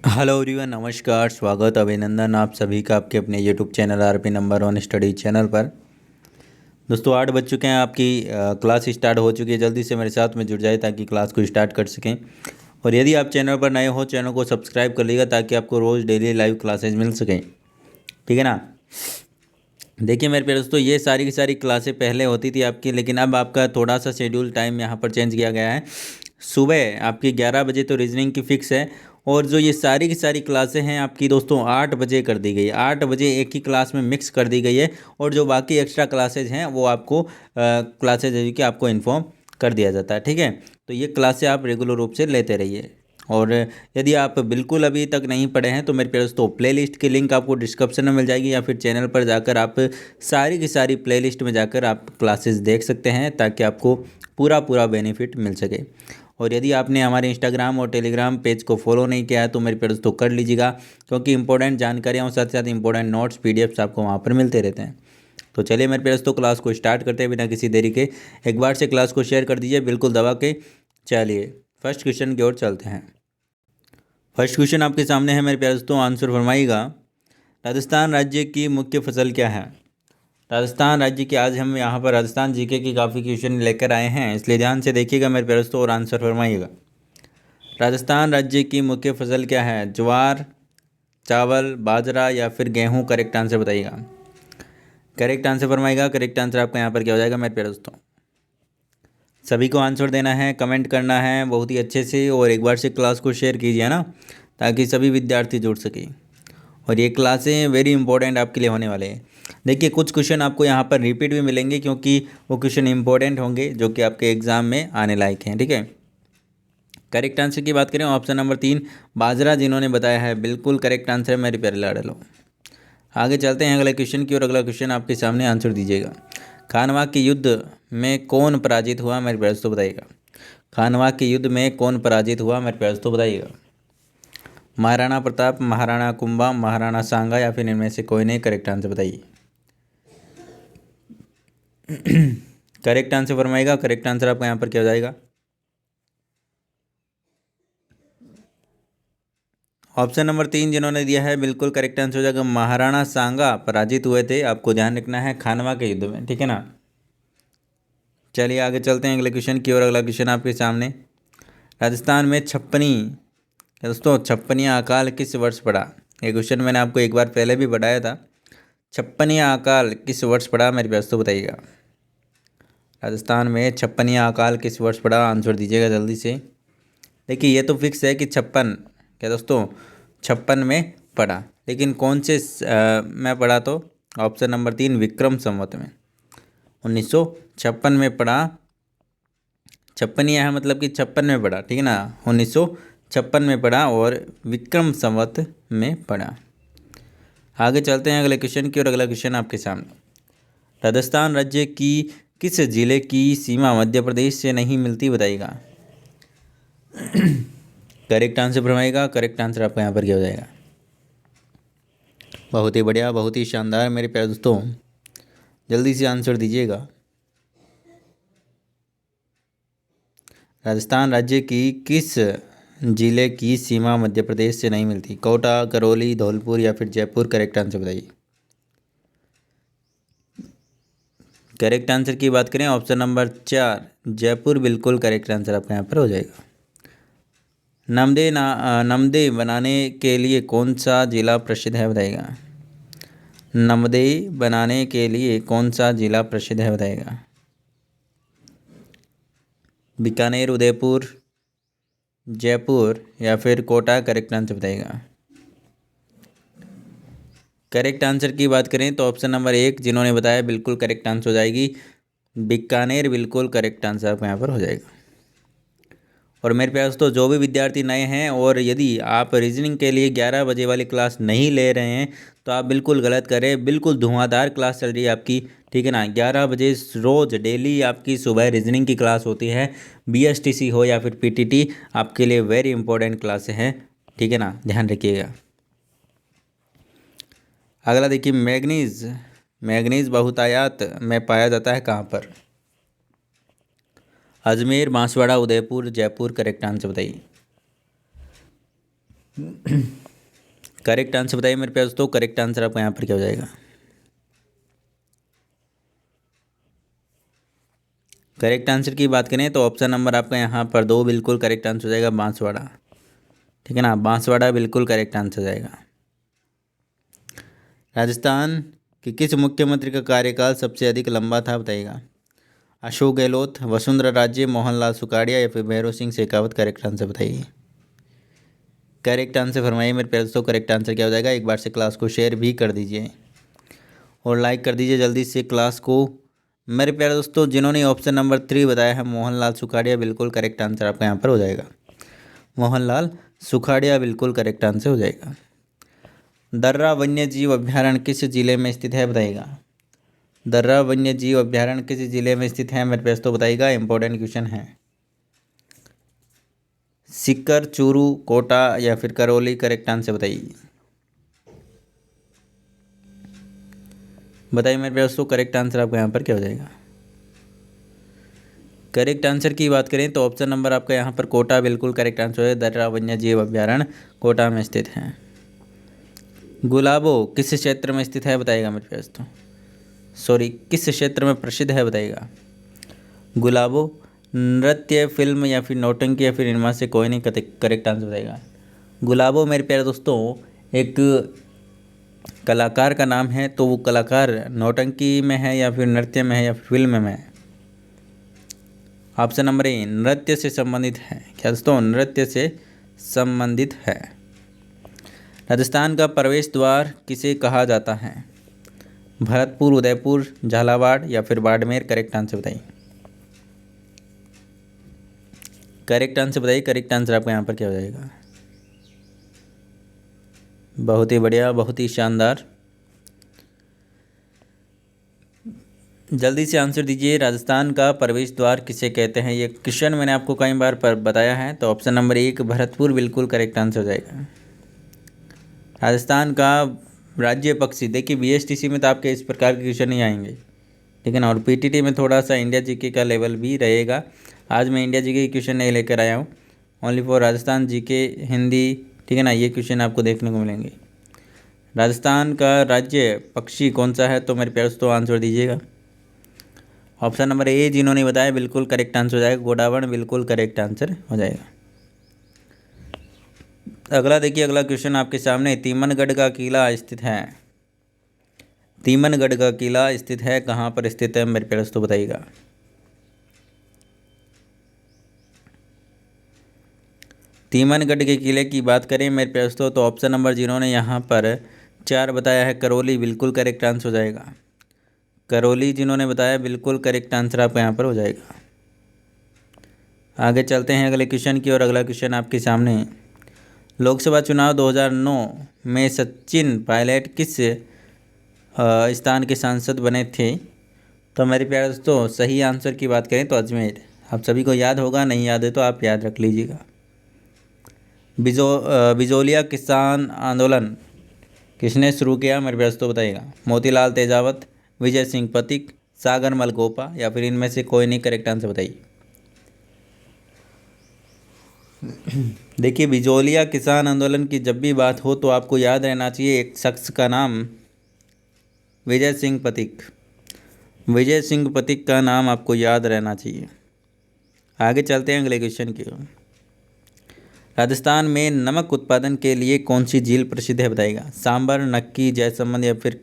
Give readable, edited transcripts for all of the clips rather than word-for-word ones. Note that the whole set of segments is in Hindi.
हेलो एवरीवन, नमस्कार, स्वागत, अभिनंदन आप सभी का आपके अपने YouTube channel RP number one study channel पर। दोस्तों 8 बज चुके हैं, आपकी क्लास स्टार्ट हो चुकी है। जल्दी से मेरे साथ में जुड़ जाए ताकि क्लास को स्टार्ट कर सकें। और यदि आप चैनल पर नए हो, चैनल को सब्सक्राइब कर लीजिएगा ताकि आपको रोज़ डेली लाइव क्लासेज मिल सकें। ठीक है ना। देखिए मेरे प्यारे दोस्तों, ये सारी की सारी क्लासें पहले होती थी आपकी, लेकिन अब आपका थोड़ा सा शेड्यूल टाइम यहाँ पर चेंज किया गया है। सुबह आपकी 11 बजे तो रीजनिंग की फ़िक्स है, और जो ये सारी की सारी क्लासें हैं आपकी दोस्तों 8 बजे कर दी गई। 8 बजे एक ही क्लास में मिक्स कर दी गई है, और जो बाकी एक्स्ट्रा क्लासेज हैं वो आपको क्लासेज है कि आपको इन्फॉर्म कर दिया जाता है। ठीक है, तो ये क्लासें आप रेगुलर रूप से लेते रहिए। और यदि आप बिल्कुल अभी तक नहीं पढ़े हैं तो मेरे प्यारे दोस्तों, प्लेलिस्ट की लिंक आपको डिस्क्रिप्शन में मिल जाएगी, या फिर चैनल पर जाकर आप सारी की सारी प्लेलिस्ट में जाकर आप क्लासेस देख सकते हैं ताकि आपको पूरा पूरा बेनिफिट मिल सके। और यदि आपने हमारे इंस्टाग्राम और टेलीग्राम पेज को फॉलो नहीं किया है तो मेरे प्यारे दोस्तों कर लीजिएगा, क्योंकि इंपॉर्टेंट जानकारियाँ और साथ साथ इंपॉर्टेंट नोट्स पीडीएफ्स आपको वहाँ पर मिलते रहते हैं। तो चलिए मेरे प्यारे दोस्तों, क्लास को स्टार्ट करते हैं बिना किसी देरी के। एक बार से क्लास को शेयर कर दीजिए बिल्कुल दबा के। चलिए फर्स्ट क्वेश्चन की ओर चलते हैं। फर्स्ट क्वेश्चन आपके सामने है मेरे प्यारे दोस्तों, आंसर फरमाइएगा। राजस्थान राज्य की मुख्य फसल क्या है? राजस्थान राज्य की आज हम यहाँ पर राजस्थान जीके की काफ़ी क्वेश्चन लेकर आए हैं, इसलिए ध्यान से देखिएगा मेरे प्यारे दोस्तों और आंसर फरमाइएगा। राजस्थान राज्य की मुख्य फसल क्या है? ज्वार, चावल, बाजरा या फिर गेहूँ? करेक्ट आंसर बताइएगा। करेक्ट आंसर फरमाइएगा। करेक्ट आंसर आपका यहाँ पर क्या हो जाएगा मेरे प्यारे दोस्तों? सभी को आंसर देना है, कमेंट करना है बहुत ही अच्छे से, और एक बार से क्लास को शेयर कीजिए ना, ताकि सभी विद्यार्थी जुड़ सकें। और ये क्लासें वेरी इंपॉर्टेंट आपके लिए होने वाले हैं। देखिए कुछ क्वेश्चन आपको यहाँ पर रिपीट भी मिलेंगे, क्योंकि वो क्वेश्चन इंपॉर्टेंट होंगे जो कि आपके एग्जाम में आने लायक हैं। ठीक है, करेक्ट आंसर की बात करें, ऑप्शन नंबर 3 बाजरा जिन्होंने बताया है, बिल्कुल करेक्ट आंसर है मेरे प्यारे लाडलो। आगे चलते हैं अगले क्वेश्चन की, और अगला क्वेश्चन आपके सामने आंसर दीजिएगा। खानवा के युद्ध में कौन पराजित हुआ मेरे प्यारे दोस्तों बताइएगा। खानवा के युद्ध में कौन पराजित हुआ मेरे प्यारे दोस्तों बताइएगा। महाराणा प्रताप, महाराणा कुंभा, महाराणा सांगा या फिर इनमें से कोई नहीं? करेक्ट आंसर बताइए। करेक्ट आंसर फरमाइएगा। करेक्ट आंसर आपका यहाँ पर क्या हो जाएगा? ऑप्शन नंबर 3 जिन्होंने दिया है, बिल्कुल करेक्ट आंसर हो जाएगा। महाराणा सांगा पराजित हुए थे, आपको ध्यान रखना है, खानवा के युद्ध में। ठीक है ना। चलिए आगे चलते हैं अगले क्वेश्चन की, और अगला क्वेश्चन आपके सामने। राजस्थान में छप्पनी, दोस्तों छप्पनिया अकाल किस वर्ष पड़ा? ये क्वेश्चन मैंने आपको एक बार पहले भी बताया था। छप्पनिया अकाल किस वर्ष पड़ा मेरे प्यारे दोस्तों बताइएगा। राजस्थान में छप्पनिया अकाल किस वर्ष पड़ा? आंसर दीजिएगा जल्दी से। देखिए ये तो फिक्स है कि 56, क्या दोस्तों 56 में पड़ा, लेकिन कौन से में पड़ा? तो ऑप्शन नंबर 3 विक्रम संवत में 1956 में पड़ा। छप्पनिया है मतलब कि 56 में पड़ा, ठीक है ना, 1956 में पड़ा और विक्रम संवत में पड़ा। आगे चलते हैं अगले क्वेश्चन की, और अगला क्वेश्चन आपके सामने। राजस्थान राज्य की किस जिले की सीमा मध्य प्रदेश से नहीं मिलती बताइएगा। करेक्ट आंसर फरमाइएगा। करेक्ट आंसर आपका यहाँ पर क्या हो जाएगा? बहुत ही बढ़िया, बहुत ही शानदार मेरे प्यारे दोस्तों, जल्दी से आंसर दीजिएगा। राजस्थान राज्य की किस जिले की सीमा मध्य प्रदेश से नहीं मिलती? कोटा, करौली, धौलपुर या फिर जयपुर? करेक्ट आंसर बताइए। करेक्ट आंसर की बात करें, ऑप्शन नंबर 4 जयपुर, बिल्कुल करेक्ट आंसर आपका यहाँ पर हो जाएगा। नमदे बनाने के लिए कौन सा जिला प्रसिद्ध है बताइएगा। नमदे बनाने के लिए कौन सा जिला प्रसिद्ध है बताइएगा। बीकानेर, उदयपुर, जयपुर या फिर कोटा? करेक्ट आंसर बताइएगा। करेक्ट आंसर की बात करें तो ऑप्शन नंबर 1 जिन्होंने बताया, बिल्कुल करेक्ट आंसर हो जाएगी बीकानेर, बिल्कुल करेक्ट आंसर आपको यहाँ पर हो जाएगा। और मेरे प्यारे दोस्तों, जो भी विद्यार्थी नए हैं और यदि आप रीजनिंग के लिए 11 बजे वाली क्लास नहीं ले रहे हैं तो आप बिल्कुल गलत कर रहे हैं। बिल्कुल धुआंधार क्लास चल रही है आपकी, ठीक है ना। 11 बजे रोज़ डेली आपकी सुबह रीजनिंग की क्लास होती है। बीएसटीसी हो या फिर पीटीटी, आपके लिए वेरी इंपॉर्टेंट क्लासें हैं, ठीक है ना, ध्यान रखिएगा। अगला देखिए, मैग्नीज, मैग्नीज बहुतायत में पाया जाता है कहाँ पर? अजमेर, बांसवाड़ा, उदयपुर, जयपुर? करेक्ट आंसर बताइए। करेक्ट आंसर बताइए मेरे प्यारे दोस्तों। करेक्ट आंसर आपका यहाँ पर क्या हो जाएगा? करेक्ट आंसर की बात करें तो ऑप्शन नंबर आपका यहाँ पर 2 बिल्कुल करेक्ट आंसर हो जाएगा, बांसवाड़ा। ठीक है ना, बांसवाड़ा बिल्कुल करेक्ट आंसर हो जाएगा। राजस्थान के किस मुख्यमंत्री का कार्यकाल सबसे अधिक लंबा था बताइएगा? अशोक गहलोत, वसुंधरा राजे, मोहनलाल सुखाड़िया या फिर भैरव सिंह शेखावत? करेक्ट आंसर बताइए। करेक्ट आंसर फरमाइए मेरे प्यारे दोस्तों। करेक्ट आंसर क्या हो जाएगा? एक बार से क्लास को शेयर भी कर दीजिए और लाइक कर दीजिए जल्दी से क्लास को। मेरे प्यारे दोस्तों, जिन्होंने ऑप्शन नंबर 3 बताया है मोहनलाल सुखाड़िया, बिल्कुल करेक्ट आंसर आपका यहाँ पर हो जाएगा। मोहनलाल सुखाड़िया बिल्कुल करेक्ट आंसर हो जाएगा। दर्रा वन्य जीव अभ्यारण्य किस जिले में स्थित है बताइएगा? दर्रा वन्य जीव अभ्यारण्य किस जिले में स्थित है मेरे प्यारे दोस्तों बताइएगा? इंपॉर्टेंट क्वेश्चन है। सीकर, चूरू, कोटा या फिर करौली? करेक्ट आंसर बताइए। बताइए मेरे प्यारे दोस्तों, करेक्ट आंसर आपका यहाँ पर क्या हो जाएगा? करेक्ट आंसर की बात करें तो ऑप्शन नंबर आपका यहाँ पर कोटा बिल्कुल करेक्ट आंसर है। दर्रा वन्य जीव अभ्यारण्य कोटा में स्थित है। गुलाबो किस क्षेत्र में स्थित है बताइएगा मेरे प्यारे दोस्तों? सॉरी, किस क्षेत्र में प्रसिद्ध है बताइएगा? गुलाबो नृत्य, फिल्म या फिर नौटंकी या फिर इनमें से कोई नहीं? करेक्ट आंसर बताइएगा। गुलाबो मेरे प्यारे दोस्तों एक कलाकार का नाम है, तो वो कलाकार नौटंकी में है या फिर नृत्य में है या फिर फिल्म में है? ऑप्शन नंबर ए नृत्य से संबंधित है। क्या दोस्तों? नृत्य से संबंधित है। राजस्थान का प्रवेश द्वार किसे कहा जाता है? भरतपुर, उदयपुर, झालावाड़ या फिर बाड़मेर? करेक्ट आंसर बताइए। करेक्ट आंसर बताइए। करेक्ट आंसर आपका यहाँ पर क्या हो जाएगा? बहुत ही बढ़िया, बहुत ही शानदार। जल्दी से आंसर दीजिए। राजस्थान का प्रवेश द्वार किसे कहते हैं? ये क्वेश्चन मैंने आपको कई बार बताया है। तो ऑप्शन नंबर 1 भरतपुर बिल्कुल करेक्ट आंसर हो जाएगा। राजस्थान का राज्य पक्षी, देखिए बीएसटीसी में तो आपके इस प्रकार के क्वेश्चन नहीं आएंगे, ठीक है ना, और पीटीटी में थोड़ा सा इंडिया जीके का लेवल भी रहेगा। आज मैं इंडिया जीके के क्वेश्चन नहीं लेकर आया हूँ, only for Rajasthan GK Hindi, ठीक है ना, ये क्वेश्चन आपको देखने को मिलेंगे। राजस्थान का राज्य पक्षी कौन सा है? तो मेरे प्यारे दोस्तों आंसर दीजिएगा। ऑप्शन नंबर ए जिन्होंने बताया बिल्कुल करेक्ट आंसर हो जाएगा। गोडावण बिल्कुल करेक्ट आंसर हो जाएगा। अगला देखिए, अगला क्वेश्चन आपके सामने। तीमनगढ़ का किला स्थित है। तीमनगढ़ का किला स्थित है कहाँ पर स्थित है मेरे प्यारे दोस्तों बताइएगा? तीमनगढ़ के किले की बात करें मेरे प्यारे दोस्तों तो ऑप्शन नंबर जिन्होंने यहाँ पर 4 बताया है करौली, बिल्कुल करेक्ट आंसर हो जाएगा। करौली जिन्होंने बताया बिल्कुल करेक्ट आंसर आपका यहाँ पर हो जाएगा। आगे चलते हैं अगले क्वेश्चन की ओर। अगला क्वेश्चन आपके सामने। लोकसभा चुनाव 2009 में सचिन पायलट किस स्थान के सांसद बने थे? तो मेरे प्यारे दोस्तों सही आंसर की बात करें तो अजमेर। आप सभी को याद होगा, नहीं याद है तो आप याद रख लीजिएगा। बिजोलिया किसान आंदोलन किसने शुरू किया मेरे प्यारे दोस्तों बताइएगा? मोतीलाल तेजावत, विजय सिंह पथिक, सागर मलगोपा या फिर इनमें से कोई नहीं? करेक्ट आंसर बताइए। देखिए, बिजोलिया किसान आंदोलन की जब भी बात हो तो आपको याद रहना चाहिए एक शख्स का नाम, विजय सिंह पथिक। विजय सिंह पथिक का नाम आपको याद रहना चाहिए। आगे चलते हैं अगले क्वेश्चन की ओर। राजस्थान में नमक उत्पादन के लिए कौन सी झील प्रसिद्ध है बताइएगा? सांबर, नक्की, जयसमंद या फिर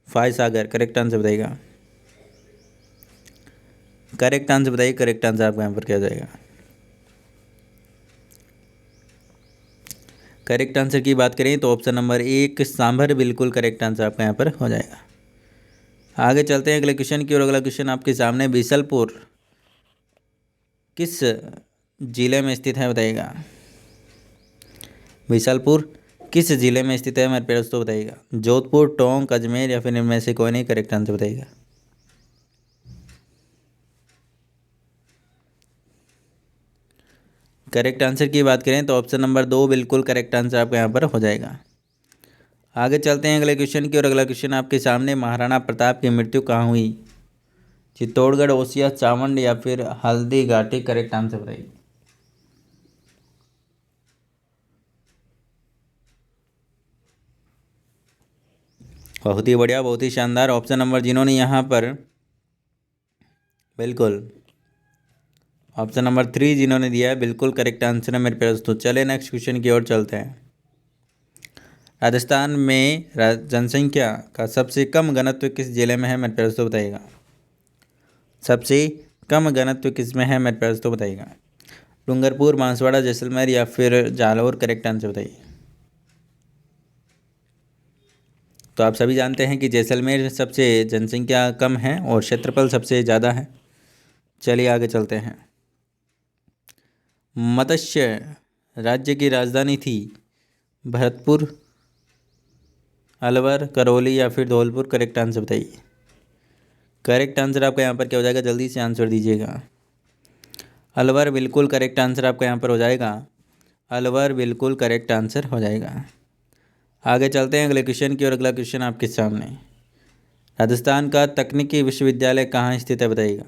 फाय सागर? करेक्ट आंसर बताइएगा। करेक्ट आंसर बताइए। करेक्ट आंसर आपका यहाँ पर क्या हो जाएगा? करेक्ट आंसर की बात करें तो ऑप्शन नंबर 1 सांभर बिल्कुल करेक्ट आंसर आपका यहाँ पर हो जाएगा। आगे चलते हैं अगले क्वेश्चन की ओर। अगला क्वेश्चन आपके सामने। बीसलपुर किस जिले में स्थित है बताइएगा? बीसलपुर किस जिले में स्थित है मेरे प्यारे दोस्तों बताइएगा? जोधपुर, टोंक, अजमेर या फिर इनमें से कोई नहीं? करेक्ट आंसर बताइएगा। करेक्ट आंसर की बात करें तो ऑप्शन नंबर 2 बिल्कुल करेक्ट आंसर आपका यहाँ पर हो जाएगा। आगे चलते हैं अगले क्वेश्चन की ओर। अगला क्वेश्चन आपके सामने। महाराणा प्रताप की मृत्यु कहाँ हुई? चित्तौड़गढ़, ओसिया, चावंड या फिर हल्दी घाटी? करेक्ट आंसर बताइए। बहुत ही बढ़िया, बहुत ही शानदार ऑप्शन नंबर जिन्होंने यहाँ पर बिल्कुल ऑप्शन नंबर 3 जिन्होंने दिया है बिल्कुल करेक्ट आंसर है मेरे प्यारे दोस्तों। चले नेक्स्ट क्वेश्चन की ओर चलते हैं। राजस्थान में जनसंख्या का सबसे कम घनत्व किस जिले में है मेरे प्यारे दोस्तों बताइएगा। सबसे कम घनत्व किस में है मेरे प्यारे दोस्तों बताइएगा। डूंगरपुर, बांसवाड़ा, जैसलमेर या फिर जालौर। करेक्ट आंसर बताइए। तो आप सभी जानते हैं कि जैसलमेर सबसे जनसंख्या कम है और क्षेत्रफल सबसे ज़्यादा है। चलिए आगे चलते हैं। मत्स्य राज्य की राजधानी थी भरतपुर, अलवर, करौली या फिर धौलपुर। करेक्ट आंसर बताइए। करेक्ट आंसर आपका यहाँ पर क्या हो जाएगा, जल्दी से आंसर दीजिएगा। अलवर बिल्कुल करेक्ट आंसर आपका यहाँ पर हो जाएगा। अलवर बिल्कुल करेक्ट आंसर हो जाएगा। आगे चलते हैं अगले क्वेश्चन की और अगला क्वेश्चन आपके सामने। राजस्थान का तकनीकी विश्वविद्यालय कहाँ स्थित है बताइएगा।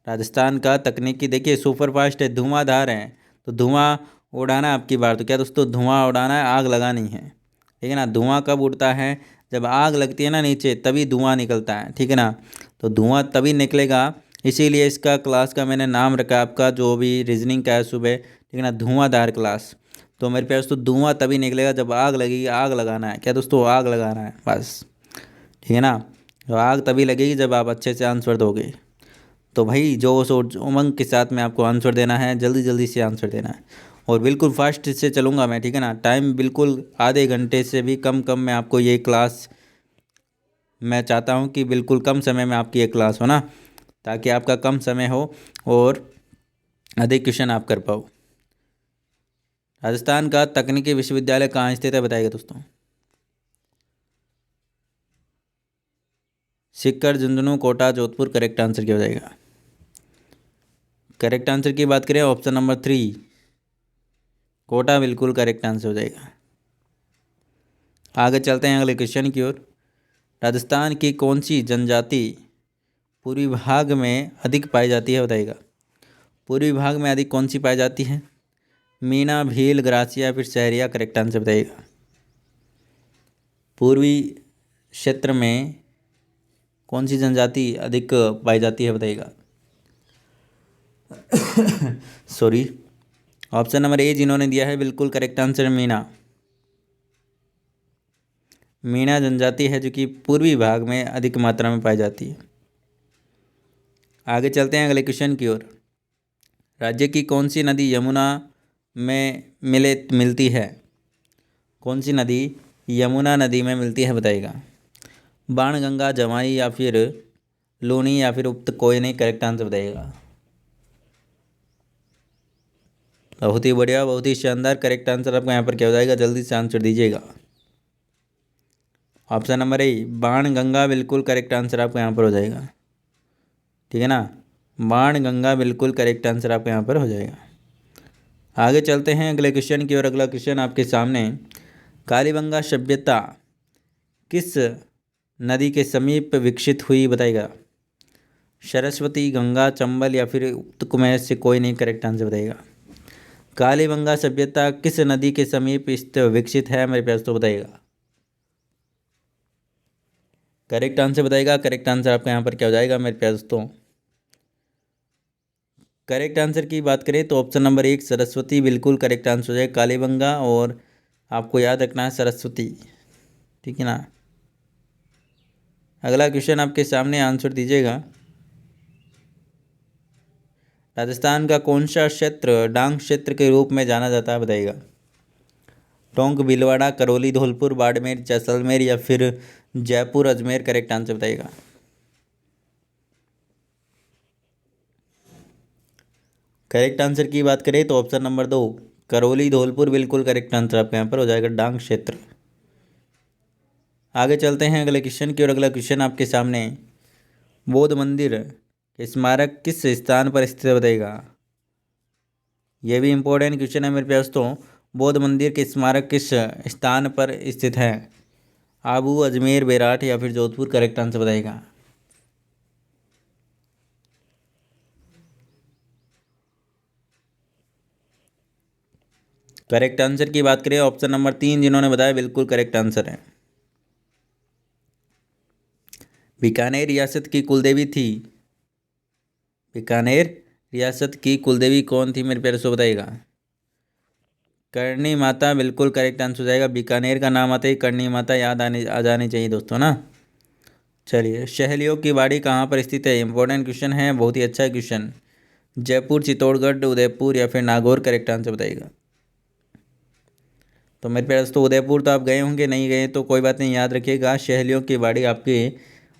राजस्थान का तकनीकी, देखिए सुपर फास्ट है, धुआंधार है, तो धुआं उड़ाना है आपकी बार। तो क्या दोस्तों, धुआं उड़ाना है, आग लगानी है, ठीक है ना। धुआं कब उड़ता है, जब आग लगती है ना नीचे, तभी धुआं निकलता है, ठीक है ना। तो धुआं तभी निकलेगा, इसीलिए इसका क्लास का मैंने नाम रखा आपका जो भी रीजनिंग का है सुबह, ठीक है ना, धुआंधार क्लास। तो मेरे प्यारे दोस्तों धुआं तभी निकलेगा जब आग लगेगी। आग लगाना है क्या दोस्तों, आग लगाना है बस, ठीक है ना। तो आग तभी लगेगी जब आप अच्छे से आंसर दोगे। तो भाई जोश और उमंग के साथ में आपको आंसर देना है, जल्दी जल्दी से आंसर देना है और बिल्कुल फास्ट से चलूँगा मैं, ठीक है ना। टाइम बिल्कुल आधे घंटे से भी कम कम में आपको ये क्लास, मैं चाहता हूँ कि बिल्कुल कम समय में आपकी ये क्लास हो ना, ताकि आपका कम समय हो और अधिक क्वेश्चन आप कर पाओ। राजस्थान का तकनीकी विश्वविद्यालय कहाँ स्थित है बताइएगा दोस्तों। सीकर, झुंझुनू, कोटा, जोधपुर। करेक्ट आंसर क्या हो जाएगा। करेक्ट आंसर की बात करें ऑप्शन नंबर 3 कोटा बिल्कुल करेक्ट आंसर हो जाएगा। आगे चलते हैं अगले क्वेश्चन की ओर। राजस्थान की कौन सी जनजाति पूर्वी भाग में अधिक पाई जाती है बताइएगा। पूर्वी भाग में अधिक कौन सी पाई जाती है। मीणा, भील, ग्रासिया फिर सहरिया। करेक्ट आंसर बताइएगा। पूर्वी क्षेत्र में कौन सी जनजाति अधिक पाई जाती है बताइएगा। सॉरी, ऑप्शन नंबर ए जिन्होंने दिया है बिल्कुल करेक्ट आंसर मीणा। मीणा जनजाति है जो कि पूर्वी भाग में अधिक मात्रा में पाई जाती है। आगे चलते हैं अगले क्वेश्चन की ओर। राज्य की कौन सी नदी यमुना में मिलती है। कौन सी नदी यमुना नदी में मिलती है बताइएगा। बाणगंगा, जमाई या फिर लूनी या फिर उक्त कोई नहीं। करेक्ट आंसर बताइएगा। बहुत ही बढ़िया, बहुत ही शानदार। करेक्ट आंसर आपका यहाँ पर क्या हो जाएगा, जल्दी से आंसर दीजिएगा। ऑप्शन नंबर ए बाणगंगा बिल्कुल करेक्ट आंसर आपका यहाँ पर हो जाएगा, ठीक है ना। बाणगंगा बिल्कुल करेक्ट आंसर आपका यहाँ पर हो जाएगा। आगे चलते हैं अगले क्वेश्चन की और अगला क्वेश्चन आपके सामने। कालीबंगा सभ्यता किस नदी के समीप विकसित हुई बताइएगा। सरस्वती, गंगा, चंबल या फिर उक्त कुमेर से कोई नहीं। करेक्ट आंसर बताइएगा। कालीबंगा सभ्यता किस नदी के समीप स्थित विकसित है मेरे प्यास तो बताइएगा। करेक्ट आंसर बताइएगा। करेक्ट आंसर आपका यहाँ पर क्या हो जाएगा मेरे प्यारे दोस्तों। करेक्ट आंसर की बात करें तो ऑप्शन नंबर 1 सरस्वती बिल्कुल करेक्ट आंसर हो जाएगा। कालीबंगा और आपको याद रखना है सरस्वती, ठीक है ना। अगला क्वेश्चन आपके सामने आंसर दीजिएगा। राजस्थान का कौन सा क्षेत्र डांग क्षेत्र के रूप में जाना जाता है बताइएगा। टोंक, भीलवाड़ा, करौली, धौलपुर, बाड़मेर, जैसलमेर या फिर जयपुर, अजमेर। करेक्ट आंसर बताइएगा। करेक्ट आंसर की बात करें तो ऑप्शन नंबर 2 करौली, धौलपुर बिल्कुल करेक्ट आंसर आपके यहाँ पर हो जाएगा, डांग क्षेत्र। आगे चलते हैं अगले क्वेश्चन की और अगला क्वेश्चन आपके सामने। बौद्ध मंदिर के स्मारक किस स्थान पर स्थित है बताइएगा। यह भी इम्पोर्टेंट क्वेश्चन है मेरे प्यारे दोस्तों। बौद्ध मंदिर के स्मारक किस स्थान पर स्थित है। आबू, अजमेर, बेराट या फिर जोधपुर। करेक्ट आंसर बताइएगा। करेक्ट आंसर की बात करें ऑप्शन नंबर 3 जिन्होंने बताया बिल्कुल करेक्ट आंसर है। बीकानेर रियासत की कुलदेवी थी। बीकानेर रियासत की कुलदेवी कौन थी मेरे प्यारे दोस्तों, बताइएगा। करणी माता बिल्कुल करेक्ट आंसर हो जाएगा। बीकानेर का नाम आते ही करणी माता याद आ जानी चाहिए दोस्तों ना। चलिए, सहेलियों की बाड़ी कहाँ पर स्थित है? इंपॉर्टेंट क्वेश्चन है, बहुत ही अच्छा क्वेश्चन। जयपुर, चित्तौड़गढ़, उदयपुर या फिर नागौर, करेक्ट आंसर बताइएगा। तो मेरे प्यारे दोस्तों उदयपुर तो आप गए होंगे, नहीं गए तो कोई बात नहीं, याद रखिएगा सहेलियों की बाड़ी आपके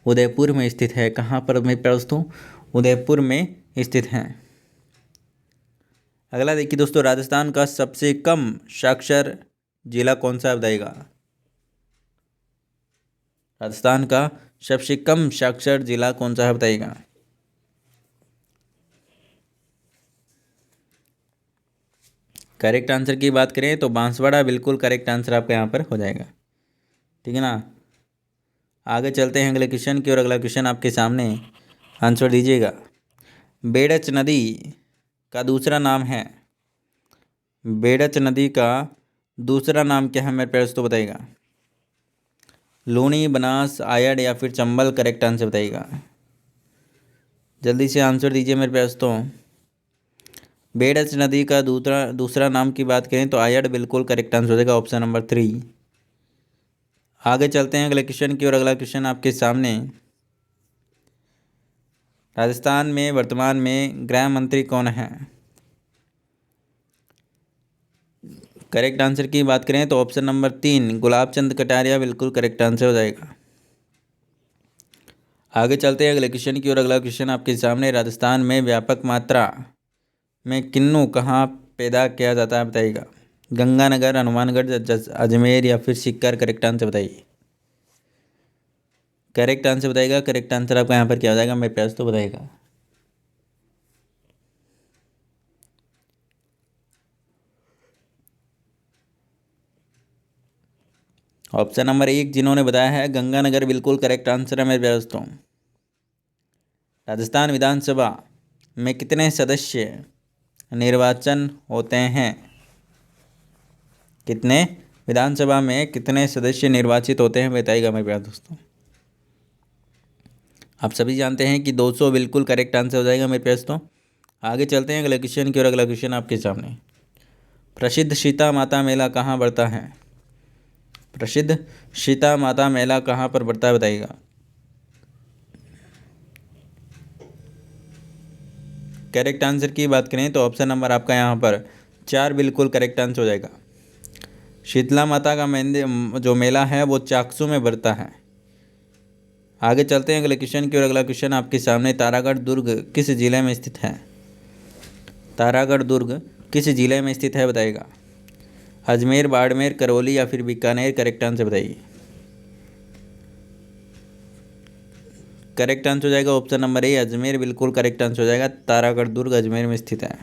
उदयपुर में स्थित है। कहाँ पर मेरे प्यारे दोस्तों? उदयपुर में स्थित है। अगला देखिए दोस्तों, राजस्थान का सबसे कम साक्षर जिला कौन सा है बताइएगा। राजस्थान का सबसे कम साक्षर जिला कौन सा है बताइएगा। करेक्ट आंसर की बात करें तो बांसवाड़ा बिल्कुल करेक्ट आंसर आपका यहाँ पर हो जाएगा। ठीक है ना। आगे चलते हैं अगले क्वेश्चन की, और अगला क्वेश्चन आपके सामने, आंसर दीजिएगा। बेड़च नदी का दूसरा नाम है। बेड़च नदी का दूसरा नाम क्या है मेरे प्यारे दोस्तों, बताइएगा। लूनी, बनास, आयड़ या फिर चंबल, करेक्ट आंसर बताइएगा। जल्दी से आंसर दीजिए मेरे प्यारे दोस्तों। बेड़च नदी का दूसरा नाम की बात करें तो आयड़ बिल्कुल करेक्ट आंसर हो जाएगा, ऑप्शन नंबर 3। आगे चलते हैं अगले क्वेश्चन की, और अगला क्वेश्चन आपके सामने। राजस्थान में वर्तमान में गृह मंत्री कौन है? करेक्ट आंसर की बात करें तो ऑप्शन नंबर 3 गुलाब चंद कटारिया बिल्कुल करेक्ट आंसर हो जाएगा। आगे चलते हैं अगले क्वेश्चन की, और अगला क्वेश्चन आपके सामने। राजस्थान में व्यापक मात्रा में किन्नू कहाँ पैदा किया जाता है बताइएगा। गंगानगर, हनुमानगढ़, अजमेर या फिर सीकर, करेक्ट आंसर बताइए। करेक्ट आंसर बताइएगा। करेक्ट आंसर आपका यहाँ पर क्या हो जाएगा मेरे प्यास तो बताइएगा। ऑप्शन नंबर 1 जिन्होंने बताया है गंगानगर बिल्कुल करेक्ट आंसर है मेरे प्यारे दोस्तों। राजस्थान विधानसभा में कितने सदस्य निर्वाचन होते हैं? कितने विधानसभा में कितने सदस्य निर्वाचित होते हैं बताइएगा मेरे प्यारे दोस्तों। आप सभी जानते हैं कि 200 बिल्कुल करेक्ट आंसर हो जाएगा मेरे प्यारे दोस्तों। आगे चलते हैं अगले क्वेश्चन की, और अगला क्वेश्चन आपके सामने। प्रसिद्ध सीता माता मेला कहाँ बढ़ता है? प्रसिद्ध सीता माता मेला कहाँ पर बढ़ता है बताइएगा। करेक्ट आंसर की बात करें तो ऑप्शन नंबर आपका यहाँ पर 4 बिल्कुल करेक्ट आंसर हो जाएगा। शीतला माता का जो मेला है वो चाकसू में बढ़ता है। आगे चलते हैं अगले क्वेश्चन की, और अगला क्वेश्चन आपके सामने। तारागढ़ दुर्ग किस जिले में स्थित है? तारागढ़ दुर्ग किस जिले में स्थित है बताइएगा। अजमेर, बाड़मेर, करौली या फिर बीकानेर, करेक्ट आंसर बताइए। करेक्ट आंसर हो जाएगा ऑप्शन नंबर 1 अजमेर बिल्कुल करेक्ट आंसर हो जाएगा। तारागढ़ दुर्ग अजमेर में स्थित है।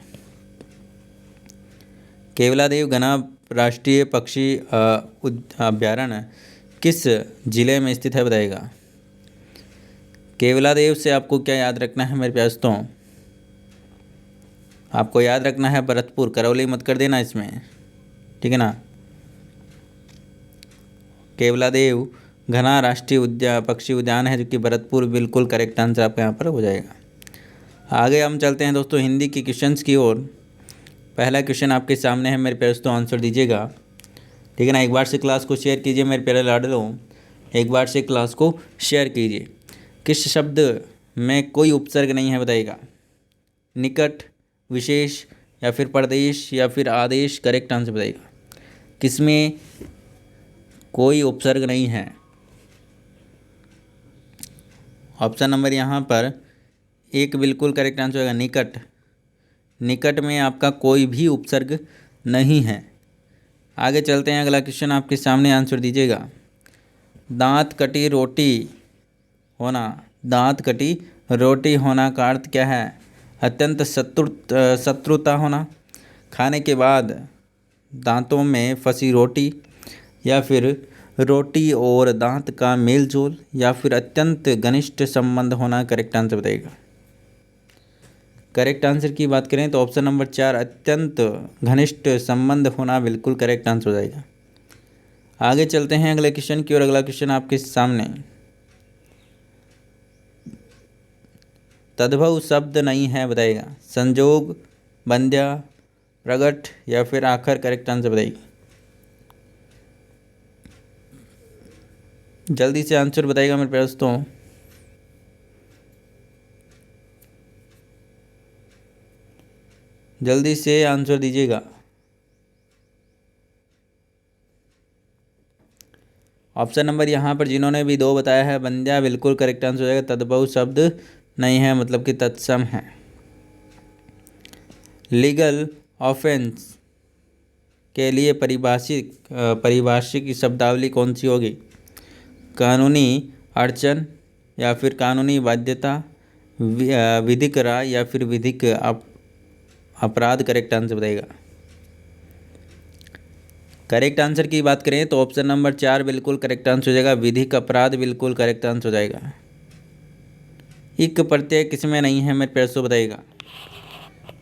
केवलादेव घना राष्ट्रीय पक्षी अभ्यारण्य किस जिले में स्थित है बताइएगा। केवलादेव से आपको क्या याद रखना है मेरे प्यारे दोस्तों? आपको याद रखना है भरतपुर, करौली मत कर देना इसमें, ठीक है ना। केवलादेव घना राष्ट्रीय पक्षी उद्यान है जो कि भरतपुर बिल्कुल करेक्ट आंसर आपका यहाँ पर हो जाएगा। आगे हम चलते हैं दोस्तों हिंदी की क्वेश्चंस की ओर। पहला क्वेश्चन आपके सामने है मेरे प्यारे दोस्तों, आंसर दीजिएगा, ठीक है ना। एक बार से क्लास को शेयर कीजिए मेरे प्यारे लाडलों, एक बार से क्लास को शेयर कीजिए। किस शब्द में कोई उपसर्ग नहीं है बताइएगा। निकट, विशेष या फिर प्रदेश या फिर आदेश, करेक्ट आंसर बताइएगा। किसमें कोई उपसर्ग नहीं है? ऑप्शन नंबर यहाँ पर 1 बिल्कुल करेक्ट आंसर होगा, निकट। निकट में आपका कोई भी उपसर्ग नहीं है। आगे चलते हैं अगला क्वेश्चन आपके सामने, आंसर दीजिएगा। दांत कटी रोटी होना, दांत कटी रोटी होना का अर्थ क्या है? अत्यंत शत्रुता होना, खाने के बाद दांतों में फंसी रोटी, या फिर रोटी और दांत का मेल जोल, या फिर अत्यंत घनिष्ठ संबंध होना, करेक्ट आंसर बताइएगा। करेक्ट आंसर की बात करें तो ऑप्शन नंबर 4 अत्यंत घनिष्ठ संबंध होना बिल्कुल करेक्ट आंसर हो जाएगा। आगे चलते हैं अगले क्वेश्चन की ओर। अगला क्वेश्चन आपके सामने। तद्भव शब्द नहीं है बताइएगा। संजोग, बंध्या, प्रगट या फिर आखिर करेक्ट आंसर बताइए। जल्दी से आंसर बताइएगा मेरे प्यारे दोस्तों। जल्दी से आंसर दीजिएगा। ऑप्शन नंबर यहाँ पर जिन्होंने भी 2 बताया है, बंध्या बिल्कुल करेक्ट आंसर हो जाएगा। तद्भव शब्द नहीं है मतलब कि तत्सम है। लीगल ऑफेंस के लिए परिभाषिक शब्दावली कौन सी होगी? कानूनी अड़चन या फिर कानूनी बाध्यता, विधिक राय या फिर विधिक अपराध करेक्ट आंसर बताइएगा। करेक्ट आंसर की बात करें तो ऑप्शन नंबर 4 बिल्कुल करेक्ट आंसर हो जाएगा। विधिक अपराध बिल्कुल करेक्ट आंसर हो जाएगा। इक प्रत्यय किसमें नहीं है मेरे प्यारे दोस्तों बताइएगा।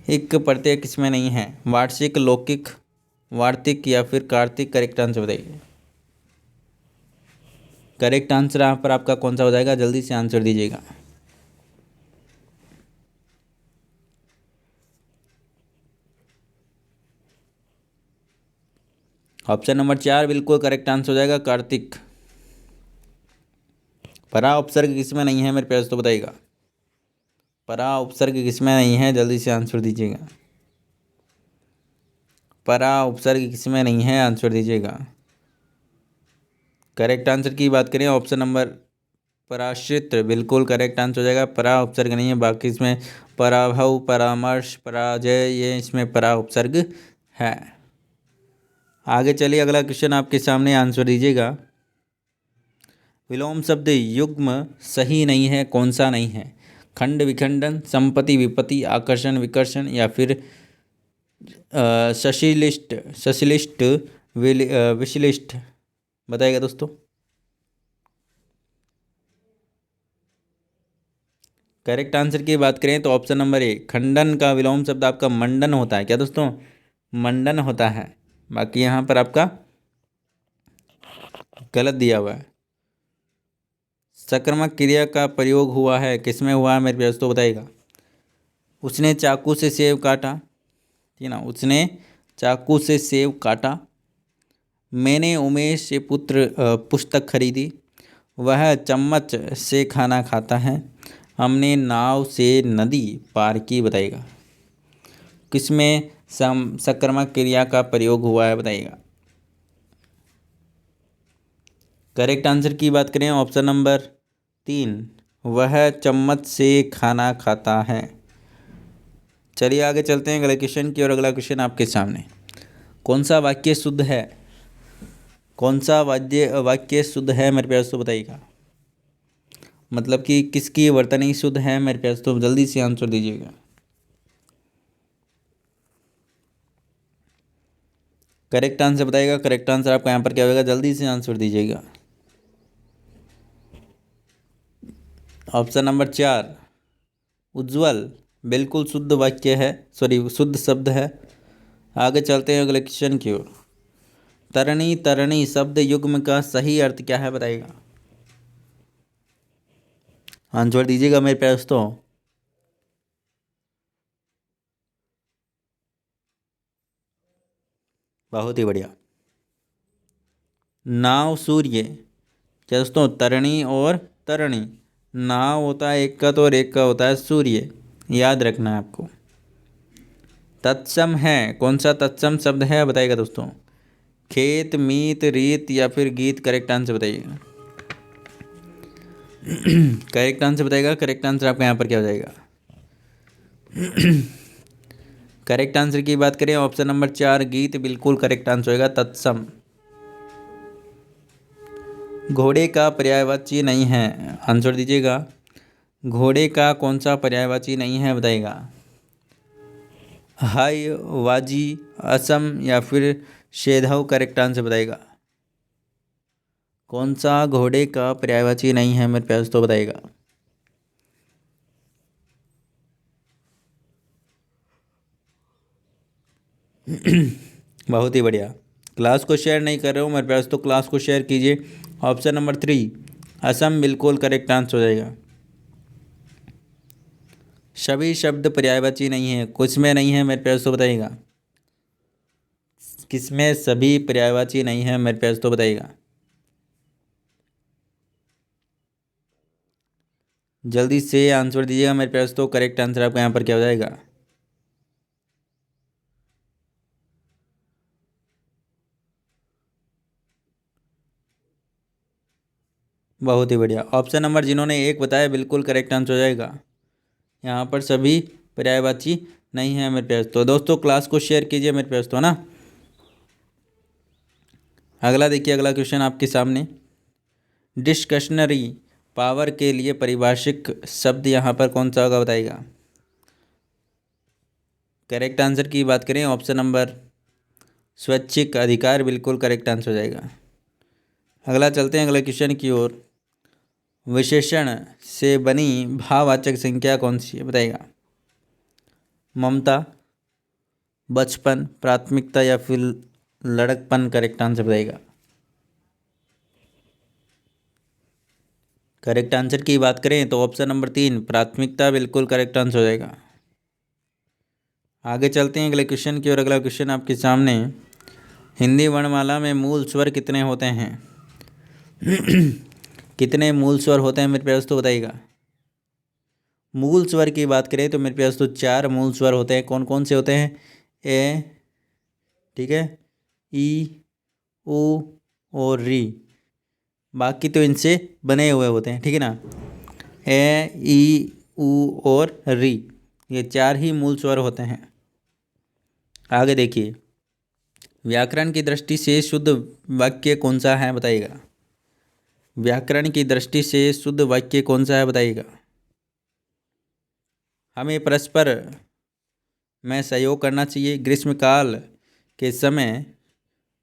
इक प्रत्यय किसमें नहीं है? वार्षिक, लौकिक, वार्तिक या फिर कार्तिक करेक्ट आंसर बताइए। करेक्ट आंसर यहाँ पर आपका कौन सा हो जाएगा? जल्दी से आंसर दीजिएगा। ऑप्शन नंबर 4 बिल्कुल करेक्ट आंसर हो जाएगा, कार्तिक। परा उपसर्ग किसमें नहीं है मेरे प्यारे दोस्तों बताइएगा। परा उपसर्ग किसमें नहीं है? जल्दी से आंसर दीजिएगा। परा उपसर्ग किसमें नहीं है? आंसर दीजिएगा। करेक्ट आंसर की बात करें ऑप्शन नंबर पराश्रित बिल्कुल करेक्ट आंसर हो जाएगा। परा उपसर्ग नहीं है। बाकी इसमें पराभव, परामर्श, पराजय ये इसमें परा उपसर्ग है। आगे चलिए अगला क्वेश्चन आपके सामने, आंसर दीजिएगा। विलोम शब्द युग्म सही नहीं है, कौन सा नहीं है? खंड विखंडन, संपत्ति विपत्ति, आकर्षण विकर्षण या फिर सशिलिष्ट विशिलिष्ट बताइएगा दोस्तों। करेक्ट आंसर की बात करें तो ऑप्शन नंबर 1 खंडन का विलोम शब्द आपका मंडन होता है। क्या दोस्तों? मंडन होता है। बाकी यहाँ पर आपका गलत दिया हुआ है। सकर्मक क्रिया का प्रयोग हुआ है, किसमें हुआ है मेरे प्यारे दोस्तों बताइएगा। उसने चाकू से सेब काटा, ठीक है ना, उसने चाकू से सेब काटा। मैंने उमेश से पुस्तक खरीदी। वह चम्मच से खाना खाता है। हमने नाव से नदी पार की बताइएगा। किसमें सकर्मक क्रिया का प्रयोग हुआ है बताइएगा। करेक्ट आंसर की बात करें ऑप्शन नंबर 3 वह चम्मच से खाना खाता है। चलिए आगे चलते हैं अगले क्वेश्चन की और अगला क्वेश्चन आपके सामने। कौन सा वाक्य शुद्ध है? कौन सा वाक्य शुद्ध है मेरे प्यारे दोस्तों बताइएगा। मतलब कि किसकी वर्तनी शुद्ध है मेरे प्यारे दोस्तों, जल्दी से आंसर दीजिएगा। करेक्ट आंसर बताइएगा। करेक्ट आंसर आपका यहाँ पर क्या होगा? जल्दी से आंसर दीजिएगा। ऑप्शन नंबर 4 उज्ज्वल बिल्कुल शुद्ध वाक्य है, सॉरी शुद्ध शब्द है। आगे चलते हैं अगले क्वेश्चन की ओर। तरणी तरणी शब्द युग्म का सही अर्थ क्या है बताइएगा। आंसर दीजिएगा मेरे प्यारे दोस्तों। बहुत ही बढ़िया। नाव सूर्य, क्या दोस्तों? तरणी और तरणी, नाव होता है एक का तो और एक का होता है सूर्य, याद रखना है आपको। तत्सम है, कौन सा तत्सम शब्द है बताइएगा दोस्तों। खेत, मीत, रीत या फिर गीत करेक्ट आंसर बताइएगा। करेक्ट आंसर बताइएगा। करेक्ट आंसर आपका यहाँ पर क्या हो जाएगा? करेक्ट आंसर की बात करें ऑप्शन नंबर 4 गीत बिल्कुल करेक्ट आंसर होगा तत्सम। घोड़े का पर्यायवाची नहीं है, आंसर दीजिएगा। घोड़े का कौन सा पर्यायवाची नहीं है बताइएगा। हाय, वाजी, असम या फिर शेधव करेक्ट आंसर बताइएगा। कौन सा घोड़े का पर्यायवाची नहीं है मेरे प्यारे दोस्तों बताइएगा। बहुत ही बढ़िया। क्लास को शेयर नहीं कर रहे हो मेरे प्यारे दोस्तों, क्लास को शेयर कीजिए। ऑप्शन नंबर 3 असम बिल्कुल करेक्ट आंसर हो जाएगा। सभी शब्द पर्यायवाची नहीं है, कुछ में नहीं है मेरे प्यारे दोस्तों बताइएगा। किसमें सभी पर्यायवाची नहीं है मेरे प्यारे दोस्तों बताइएगा। जल्दी से आंसर दीजिएगा मेरे प्यारे दोस्तों। करेक्ट आंसर आपका यहाँ पर क्या हो जाएगा? बहुत ही बढ़िया। ऑप्शन नंबर जिन्होंने एक बताया बिल्कुल करेक्ट आंसर हो जाएगा। यहाँ पर सभी पर्यायवाची नहीं है मेरे प्यारे दोस्तों। दोस्तों क्लास को शेयर कीजिए मेरे प्यारे दोस्तों ना। अगला देखिए, अगला क्वेश्चन आपके सामने। डिस्कशनरी पावर के लिए परिभाषिक शब्द यहाँ पर कौन सा होगा बताइएगा। करेक्ट आंसर की बात करें, ऑप्शन नंबर स्वैच्छिक अधिकार बिल्कुल करेक्ट आंसर हो जाएगा। अगला चलते हैं अगले क्वेश्चन की ओर। विशेषण से बनी भाववाचक संख्या कौन सी है बताइएगा। ममता, बचपन, प्राथमिकता या फिर लड़कपन। करेक्ट आंसर बताइएगा। करेक्ट आंसर की बात करें तो ऑप्शन नंबर 3 प्राथमिकता बिल्कुल करेक्ट आंसर हो जाएगा। आगे चलते हैं अगले क्वेश्चन की ओर। अगला क्वेश्चन आपके सामने। हिंदी वर्णमाला में मूल स्वर कितने होते हैं? कितने मूल स्वर होते हैं मेरे प्यारे दोस्तों बताइएगा। मूल स्वर की बात करें तो मेरे प्यारे दोस्तों 4 मूल स्वर होते हैं। कौन कौन से होते हैं? ए, ठीक है, ई, उ और री। बाकी तो इनसे बने हुए होते हैं, ठीक है ना। ए, ई, उ और री, ये 4 ही मूल स्वर होते हैं। आगे देखिए, व्याकरण की दृष्टि से शुद्ध वाक्य कौन सा है बताइएगा। व्याकरण की दृष्टि से शुद्ध वाक्य कौन सा है बताइएगा। हमें परस्पर में सहयोग करना चाहिए। ग्रीष्मकाल के समय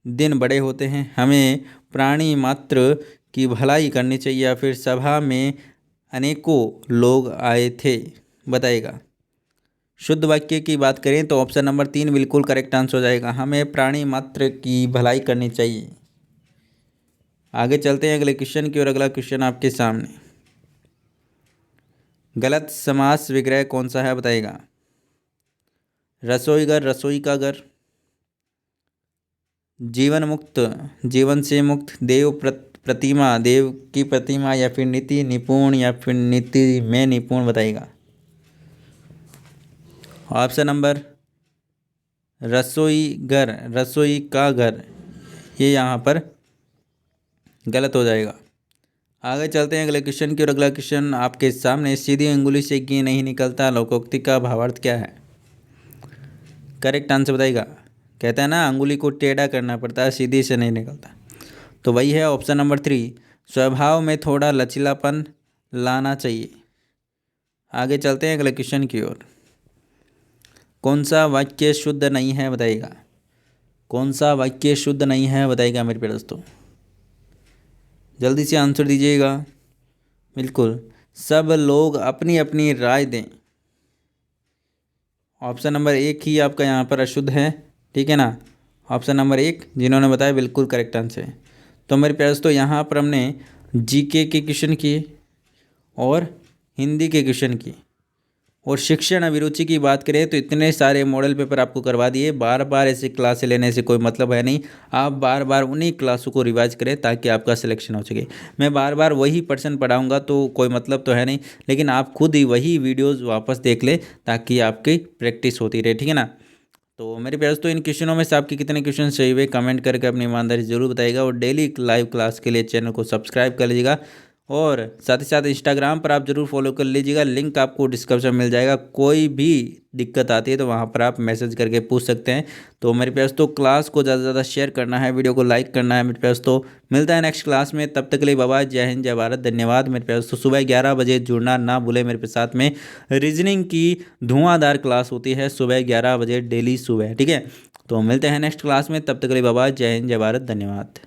दिन बड़े होते हैं। हमें प्राणी मात्र की भलाई करनी चाहिए या फिर सभा में अनेकों लोग आए थे बताइएगा। शुद्ध वाक्य की बात करें तो ऑप्शन नंबर 3 बिल्कुल करेक्ट आंसर हो जाएगा। हमें प्राणी मात्र की भलाई करनी चाहिए। आगे चलते हैं अगले क्वेश्चन की ओर। अगला क्वेश्चन आपके सामने। गलत समास विग्रह कौन सा है बताइएगा। रसोईघर, रसोई का घर। जीवन मुक्त, जीवन से मुक्त। देव प्रतिमा, देव की प्रतिमा या फिर नीति निपुण या फिर नीति में निपुण बताइएगा। ऑप्शन नंबर रसोई घर, रसोई का घर, ये यहाँ पर गलत हो जाएगा। आगे चलते हैं अगले क्वेश्चन की ओर। अगला क्वेश्चन आपके सामने। सीधी अंगुली से घी नहीं निकलता, लोकोक्ति का भावार्थ क्या है? करेक्ट आंसर बताइएगा। कहता है ना, अंगुली को टेढ़ा करना पड़ता है, सीधी से नहीं निकलता। तो वही है ऑप्शन नंबर 3। स्वभाव में थोड़ा लचीलापन लाना चाहिए। आगे चलते हैं अगले क्वेश्चन की ओर। कौन सा वाक्य शुद्ध नहीं है बताइएगा। कौन सा वाक्य शुद्ध नहीं है बताइएगा मेरे प्यारे दोस्तों। जल्दी से आंसर दीजिएगा। बिल्कुल, सब लोग अपनी अपनी राय दें। ऑप्शन नंबर 1 ही आपका यहाँ पर अशुद्ध है, ठीक है ना। ऑप्शन नंबर 1 जिन्होंने बताया बिल्कुल करेक्ट आंसर है। तो मेरे प्यारे दोस्तों यहाँ पर हमने जीके के क्वेश्चन किए और हिंदी के क्वेश्चन किए और शिक्षण अभिरुचि की बात करें तो इतने सारे मॉडल पेपर आपको करवा दिए। बार बार ऐसी क्लासें लेने से कोई मतलब है नहीं। आप बार बार उन्हीं क्लासों को रिवाइज करें ताकि आपका सिलेक्शन हो सके। मैं बार बार वही पर्सन पढ़ाऊंगा तो कोई मतलब तो है नहीं, लेकिन आप खुद ही वही वीडियोज़ वापस देख लें ताकि आपकी प्रैक्टिस होती रहे, ठीक है ना। तो मेरे प्यारे दोस्तों, इन क्वेश्चनों में से आपके कितने क्वेश्चन सही हुए कमेंट करके अपनी ईमानदारी जरूर बताइएगा और डेली लाइव क्लास के लिए चैनल को सब्सक्राइब कर लीजिएगा और साथ ही साथ इंस्टाग्राम पर आप ज़रूर फॉलो कर लीजिएगा। लिंक आपको डिस्क्रिप्शन में मिल जाएगा। कोई भी दिक्कत आती है तो वहाँ पर आप मैसेज करके पूछ सकते हैं। तो मेरे प्यारे दोस्तों, क्लास को ज़्यादा से ज़्यादा शेयर करना है, वीडियो को लाइक करना है मेरे प्यारे दोस्तों। मिलता है नेक्स्ट क्लास में, तब तक के लिए बाय बाय। जय हिंद, जय भारत, धन्यवाद मेरे प्यारे दोस्तों। सुबह 11 बजे जुड़ना ना भूले मेरे साथ में। रीजनिंग की धुआंधार क्लास होती है सुबह 11 बजे डेली सुबह, ठीक है। तो मिलते हैं नेक्स्ट क्लास में, तब तक के लिए बाय बाय। जय हिंद, जय भारत, धन्यवाद।